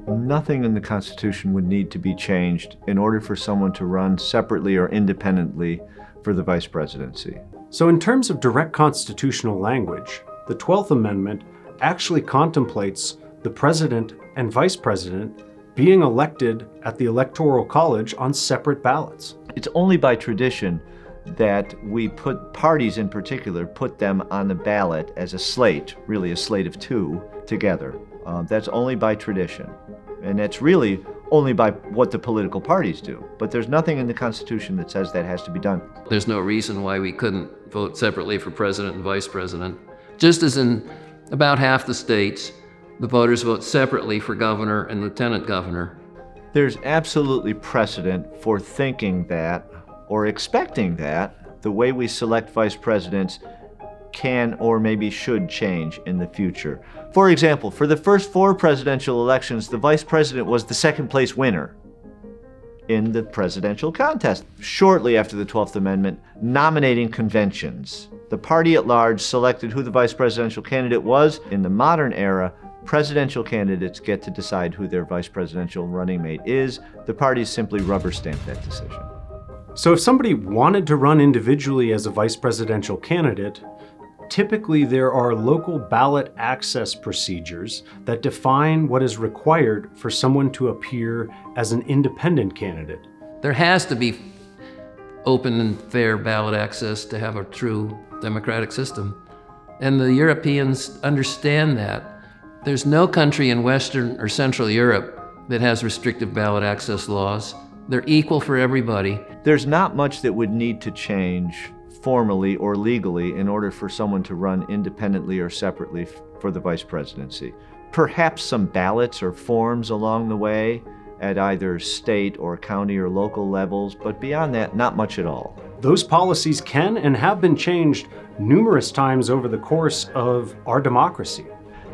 Nothing in the Constitution would need to be changed in order for someone to run separately or independently for the vice presidency. So in terms of direct constitutional language, the 12th Amendment actually contemplates the president and vice president being elected at the Electoral College on separate ballots. It's only by tradition that we put parties in particular, put them on the ballot as a slate, really a slate of two together. That's only by tradition. And that's really only by what the political parties do. But there's nothing in the Constitution that says that has to be done. There's no reason why we couldn't vote separately for president and vice president. Just as in about half the states, the voters vote separately for governor and lieutenant governor. There's absolutely precedent for thinking that, or expecting that, the way we select vice presidents can or maybe should change in the future. For example, for the first 4 presidential elections, the vice president was the second place winner in the presidential contest. Shortly after the 12th Amendment, nominating conventions. The party at large selected who the vice presidential candidate was. In the modern era, presidential candidates get to decide who their vice presidential running mate is. The parties simply rubber stamp that decision. So if somebody wanted to run individually as a vice presidential candidate, typically there are local ballot access procedures that define what is required for someone to appear as an independent candidate. There has to be open and fair ballot access to have a true democratic system. And the Europeans understand that. There's no country in Western or Central Europe that has restrictive ballot access laws. They're equal for everybody. There's not much that would need to change formally or legally in order for someone to run independently or separately for the vice presidency. Perhaps some ballots or forms along the way at either state or county or local levels, but beyond that, not much at all. Those policies can and have been changed numerous times over the course of our democracy.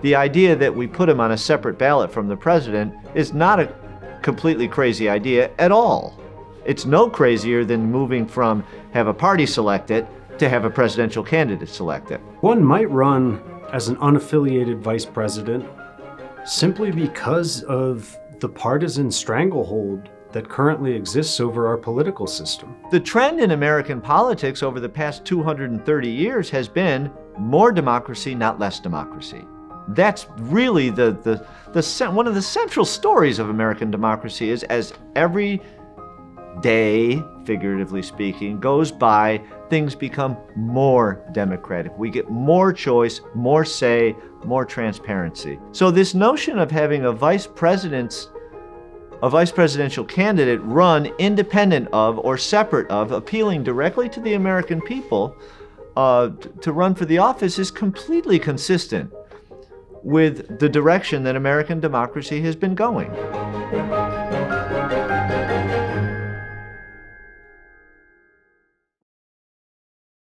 The idea that we put him on a separate ballot from the president is not a completely crazy idea at all. It's no crazier than moving from have a party select it to have a presidential candidate select it. One might run as an unaffiliated vice president simply because of the partisan stranglehold that currently exists over our political system. The trend in American politics over the past 230 years has more democracy, not less democracy. That's really one of the central stories of American democracy is as every day, figuratively speaking, goes by, things become more democratic. We get more choice, more say, more transparency. So this notion of having a vice presidential candidate run independent of or separate of, appealing directly to the American people to run for the office is completely consistent with the direction that American democracy has been going.